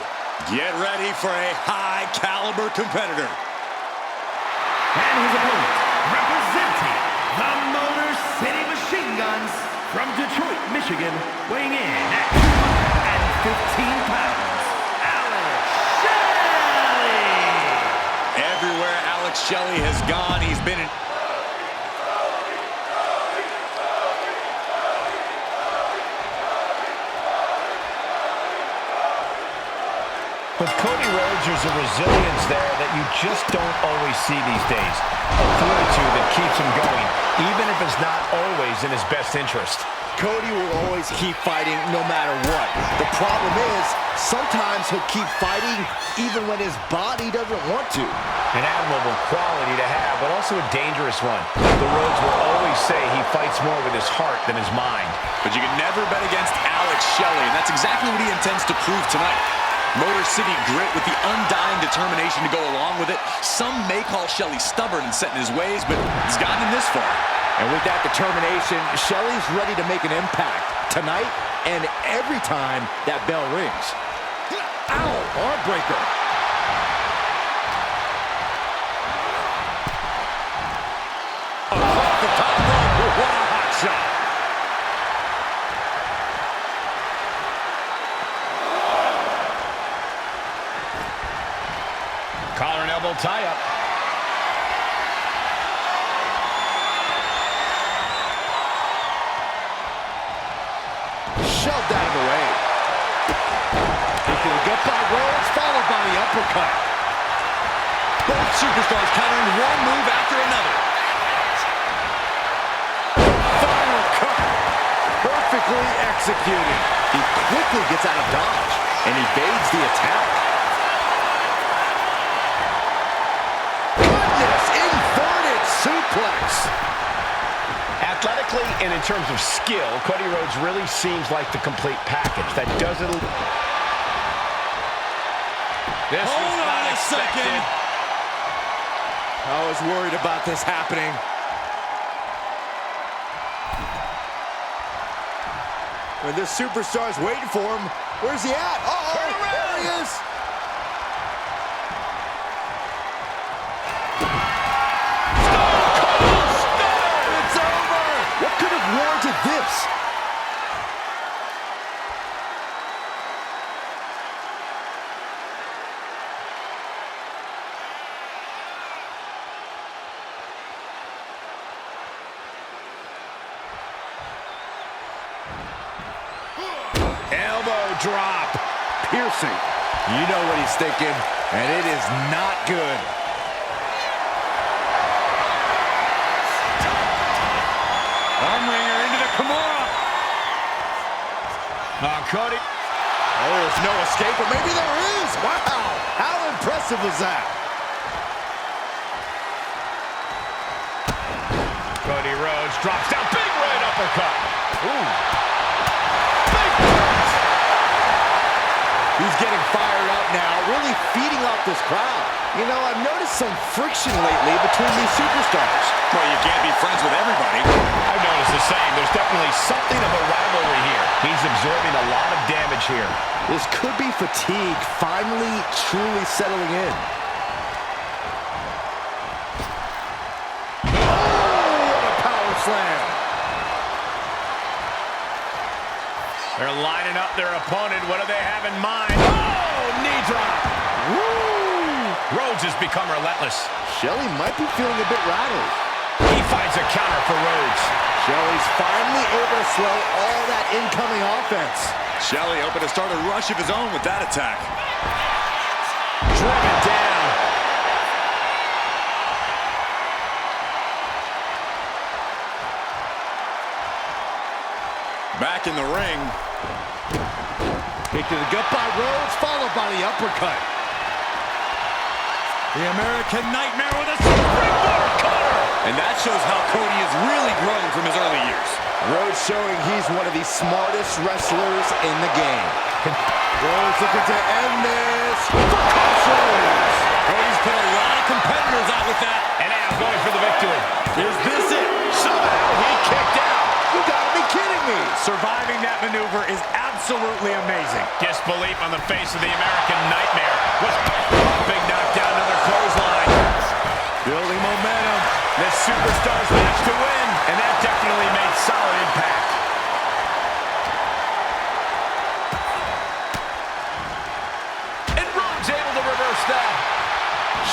Get ready for a high-caliber competitor. And his opponent, representing the Motor City Machine Guns from Detroit, Michigan, weighing in at 215 pounds, Alex Shelley! Everywhere Alex Shelley has gone, he's been in... With Cody Rhodes, there's a resilience there that you just don't always see these days. A fortitude that keeps him going, even if it's not always in his best interest. Cody will always keep fighting no matter what. The problem is, sometimes he'll keep fighting even when his body doesn't want to. An admirable quality to have, but also a dangerous one. The Rhodes will always say he fights more with his heart than his mind. But you can never bet against Alex Shelley, and that's exactly what he intends to prove tonight. Motor City grit with the undying determination to go along with it. Some may call Shelley stubborn and set in his ways, but he's gotten him this far. And with that determination, Shelley's ready to make an impact tonight and every time that bell rings. Ow! Arm breaker. Across the top rope. What a hot shot. Collar and elbow tie-up. Shoved out of the way. Taking a gut by Rhodes, followed by the uppercut. Both superstars countering one move after another. Final cut. Perfectly executed. He quickly gets out of dodge and evades the attack. Inverted suplex. Athletically and in terms of skill, Cody Rhodes really seems like the complete package. That doesn't... This was not expected. I was worried about this happening. When this superstar's waiting for him, where's he at? Uh-oh, there he is. Warranted this. Elbow drop. Piercing. You know what he's thinking, and it is not good. Armringer into the Kimura. Cody. Oh, there's no escape, but maybe there is. Wow, how impressive was that? Cody Rhodes drops down. Big right uppercut. Ooh. Big punch. He's getting fired up now, really feeding off this crowd. You know, I've noticed some friction lately between these superstars. Well, you can't be friends with everybody. I've noticed the same. There's definitely something of a rivalry here. He's absorbing a lot of damage here. This could be fatigue finally truly settling in. Oh, what a power slam. They're lining up their opponent. What do they have in mind? Oh, knee drop. Woo! Rhodes has become relentless. Shelley might be feeling a bit rattled. He finds a counter for Rhodes. Shelley's finally able to slow all that incoming offense. Shelley hoping to start a rush of his own with that attack. Driven down. Back in the ring. Kick to the gut by Rhodes, followed by the uppercut. The American Nightmare with a springboard cutter. And that shows how Cody has really grown from his early years. Rhodes showing he's one of the smartest wrestlers in the game. Rhodes looking to end this. Cody's put a lot of competitors out with that. And now going for the victory. Is this it? Somehow he kicked out. You gotta be kidding me. Surviving that maneuver is absolutely amazing. Disbelief on the face of the American Nightmare. Big knockdown, another clothesline. Building momentum. This superstar's match to win, and that definitely made solid impact. And Rhodes able to reverse that.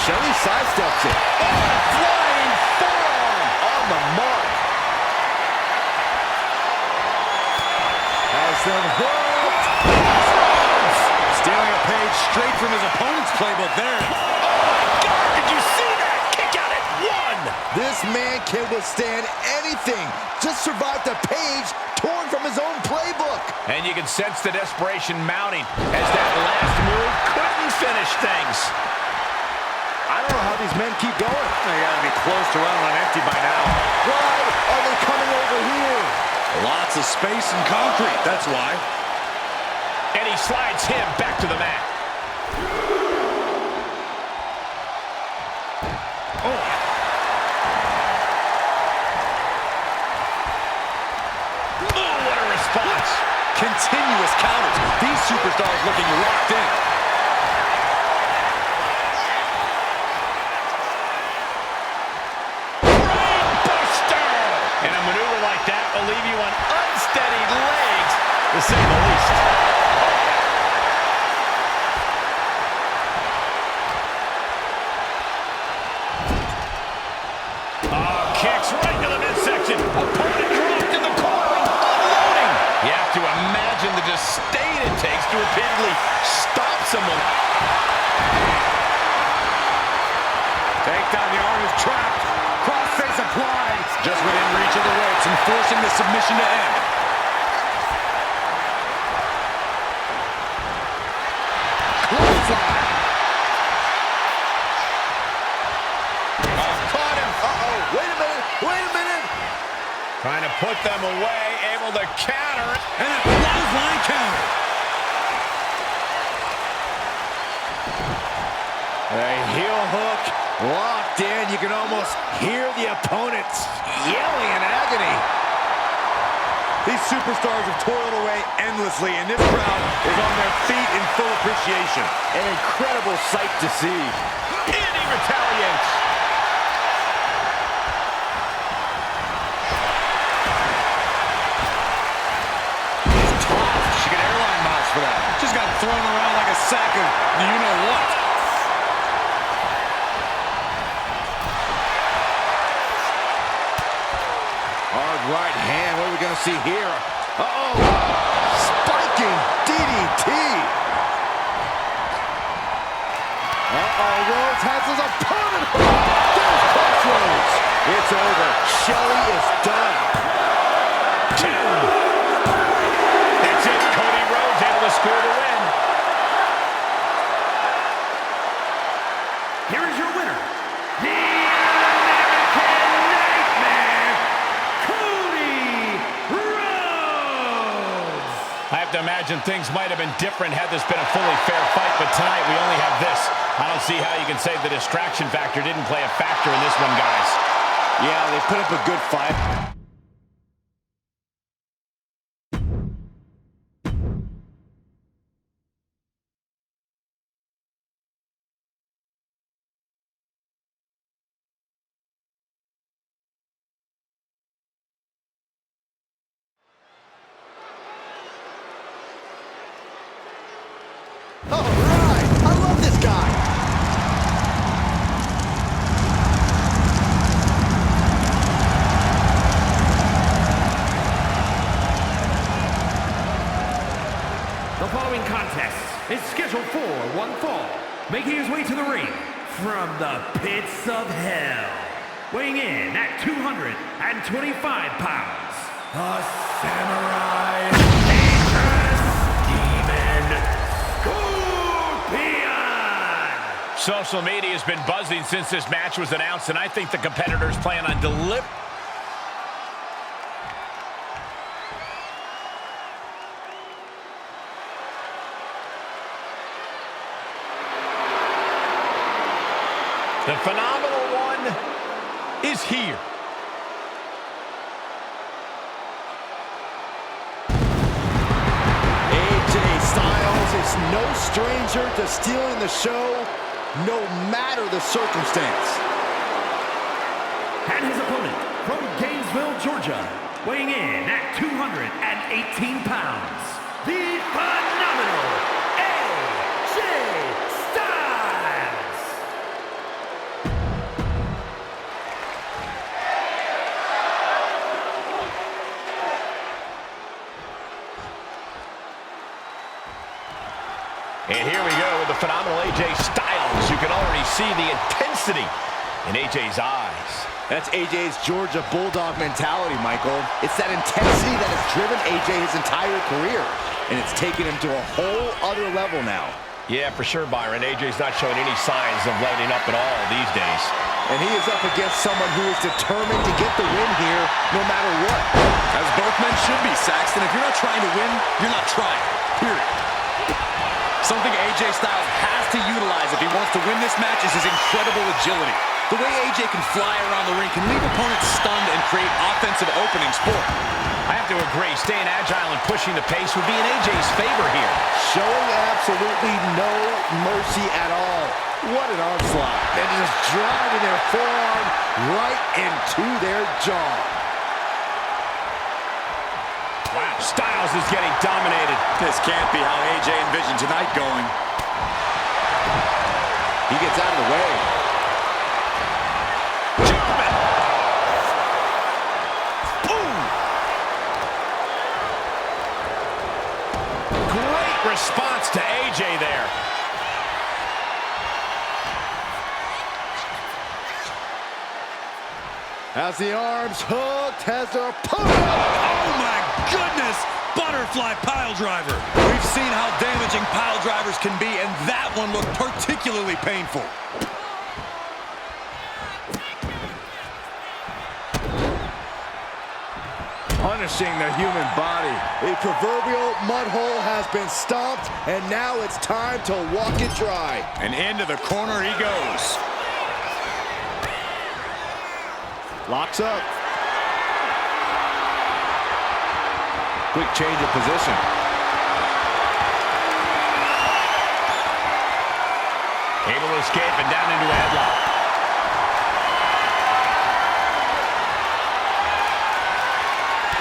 Shelly sidesteps it. Oh, flying forearm on the mark. Has them hooked. Stealing a page straight from his opponent's playbook there. God, did you see that? Kick out at one. This man can withstand anything. Just survived a page torn from his own playbook. And you can sense the desperation mounting as that last move couldn't finish things. I don't know how these men keep going. They gotta be close to running on empty by now. Why are they coming over here? Lots of space and concrete, that's why. And he slides him back to the mat. Oh. Oh, what a response. Continuous counters. These superstars looking locked in. And a maneuver like that will leave you on unsteady legs, to say the least. Oh, kicks right to the midsection. Opponent dropped in the corner, unloading. You have to imagine the disdain it takes to repeatedly stop someone. Takedown, the arm is trapped. Crossface applied. Just within reach of the ropes and forcing the submission to end. Clothesline. Caught him. Uh-oh. Wait a minute. Wait a minute. Trying to put them away, able to counter. And a clothesline counter. A heel hook locked in. You can almost hear the opponents yelling in agony. These superstars have toiled away endlessly, and this crowd is on their feet in full appreciation. An incredible sight to see. And he retaliates. She got airline miles for that. Just got thrown around like a sack of you-know-what. Hard right hand. What are we going to see here? Uh-oh. Spiking DDT. Uh-oh. Rhodes has his opponent. There's crossroads. It's over. Shelly is done. Two. That's it. Cody Rhodes able to score the win. Here is your winner, the American Nightmare, Cody Rhodes. I have to imagine things might have been different had this been a fully fair fight, but tonight we only have this. I don't see how you can say the distraction factor didn't play a factor in this one, guys. Yeah, they put up a good fight. All right, I love this guy. The following contest is scheduled for one fall, making his way to the ring from the pits of hell, weighing in at 225 pounds, a samurai Scorpion! Social media has been buzzing since this match was announced, and I think the competitors plan on delivering. The phenomenal one is here. is no stranger to stealing the show, no matter the circumstance. And his opponent from Gainesville, Georgia, weighing in at 218 pounds, the phenomenal AJ Styles. And here we go with the phenomenal AJ Styles. You can already see the intensity in AJ's eyes. That's AJ's Georgia Bulldog mentality, Michael. It's that intensity that has driven AJ his entire career, and it's taken him to a whole other level now. Yeah, for sure, Byron. AJ's not showing any signs of letting up at all these days. And he is up against someone who is determined to get the win here, no matter what. As both men should be, Saxton. If you're not trying to win, you're not trying. Period. Something AJ Styles has to utilize if he wants to win this match is his incredible agility. The way AJ can fly around the ring can leave opponents stunned and create offensive openings for him. I have to agree, staying agile and pushing the pace would be in AJ's favor here. Showing absolutely no mercy at all. What an onslaught. And just driving their forearm right into their jaw. Wow, Styles is getting dominated. This can't be how AJ envisioned tonight going. He gets out of the way. German! Boom! Great response to AJ there. As the arms hooked, has their opponent. Oh my goodness! Butterfly pile driver. We've seen how damaging pile drivers can be, and that one looked particularly painful. Punishing the human body. A proverbial mud hole has been stomped, and now it's time to walk it dry. And into the corner he goes. Locks up. Quick change of position. Able to escape and down into a headlock.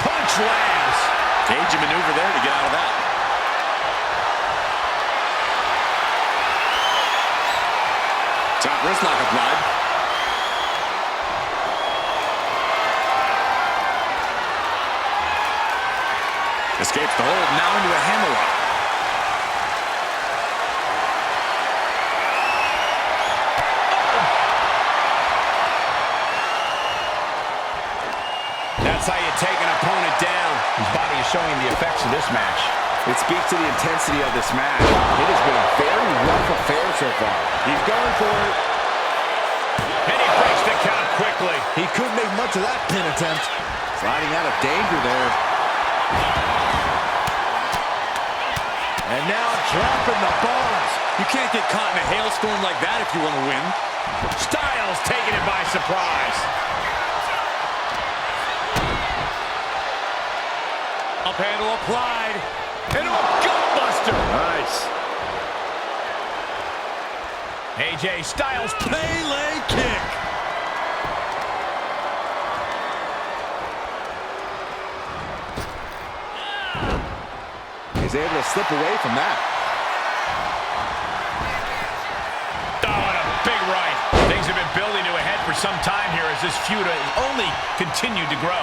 Punch lands. Cagey maneuver there to get out of that. Top wrist lock applied. Escapes the hold, now into a hammerlock. That's how you take an opponent down. His body is showing the effects of this match. It speaks to the intensity of this match. It has been a very rough affair so far. He's going for it. And he breaks the count quickly. He couldn't make much of that pin attempt. Sliding out of danger there. And now dropping the bombs. You can't get caught in a hailstorm like that if you want to win. Styles taking it by surprise. Up handle applied. Into a gutbuster. Nice. AJ Styles. Pele kick. He's able to slip away from that. Oh, and a big right. Things have been building to a head for some time here as this feud has only continued to grow.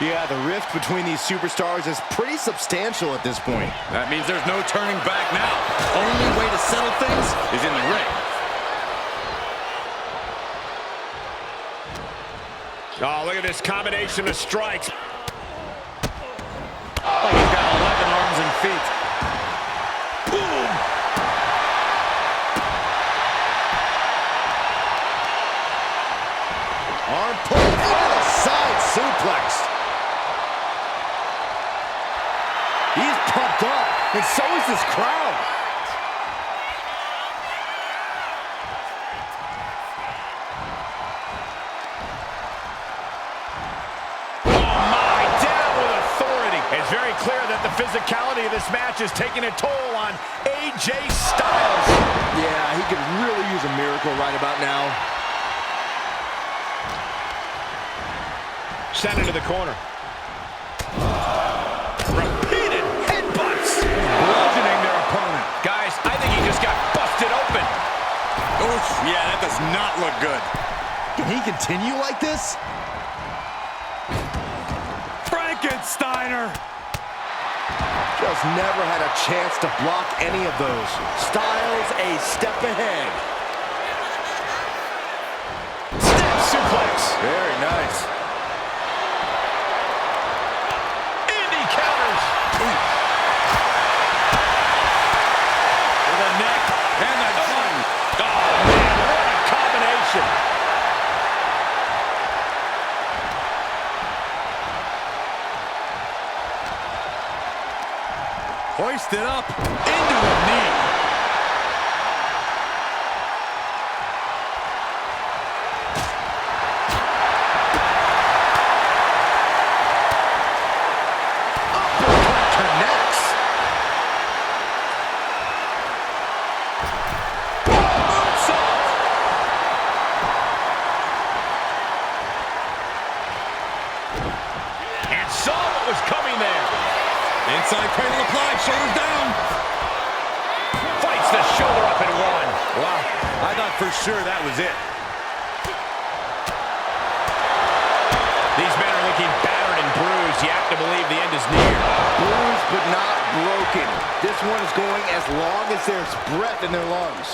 Yeah, the rift between these superstars is pretty substantial at this point. That means there's no turning back now. Only way to settle things is in the ring. Oh, look at this combination of strikes. Oh, he's got 11 arms and feet. Boom! Arm pulled into the side suplex. He's pumped up, and so is this crowd. Oh, my, down with authority. It's very clear that the physicality of this match is taking a toll on AJ Styles. Yeah, he could really use a miracle right about now. Sent into the corner. Repeated headbutts. Bludgeoning their opponent. Guys, I think he just got busted open. Oof, yeah, that does not look good. Can he continue like this? Frankensteiner. Just never had a chance to block any of those. Styles a step ahead. Step suplex. Very nice. Indy counters. With a neck and the tongue. Oh, man, what a combination. Hoisted up into a knee. Uppercut connects. Moonsault. And saw what was coming there. Inside cradle applied, shoulders down. Fights the shoulder up and one. Wow, I thought for sure that was it. These men are looking battered and bruised. You have to believe the end is near. Bruised but not broken. This one is going as long as there's breath in their lungs.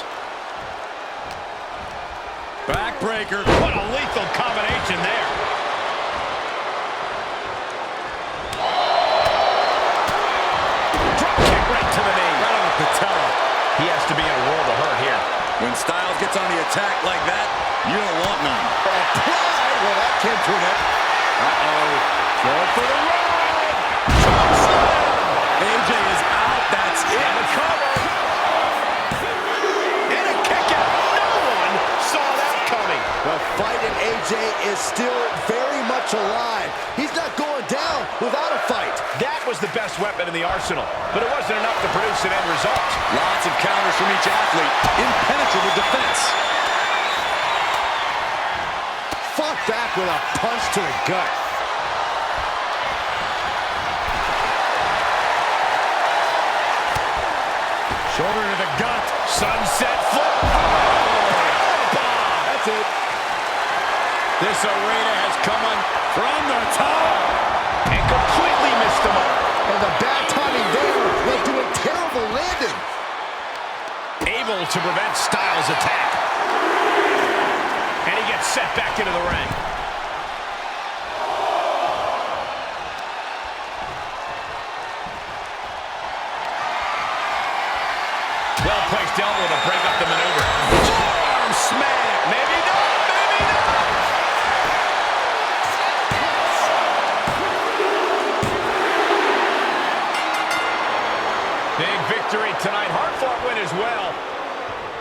Backbreaker. What a lethal combination there. Drop kick right to the knee. Right on the patella. He has to be in a world of hurt here. When Styles gets on the attack like that, you don't want none. Apply. Well, that came to an end. Uh-oh. Going for the run. AJ is out. That's it. And the cover. And a kick out. No one saw that coming. The fight in AJ is still very much alive. He's not going down without a fight. That was the best weapon in the arsenal, but it wasn't enough to produce an end result. Lots of counters from each athlete. Impenetrable defense. Fought back with a punch to the gut. Shoulder to the gut. Sunset flip. That's it. This arena has come on from the top. And completely missed the mark. And the bad timing there led to a terrible landing. Able to prevent Styles' attack. And he gets set back into the ring. Well-placed elbow to break up the maneuver. Forearm smack. Maybe not. Maybe not. Big victory tonight. Hard-fought win as well.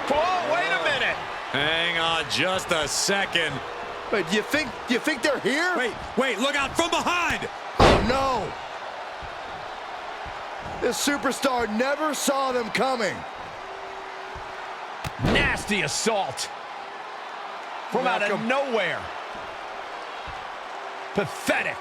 Whoa, wait a minute. Hang on just a second. Wait, you think they're here? Wait, look out from behind. Oh, no. This superstar never saw them coming. Nasty assault. From out of nowhere. Pathetic.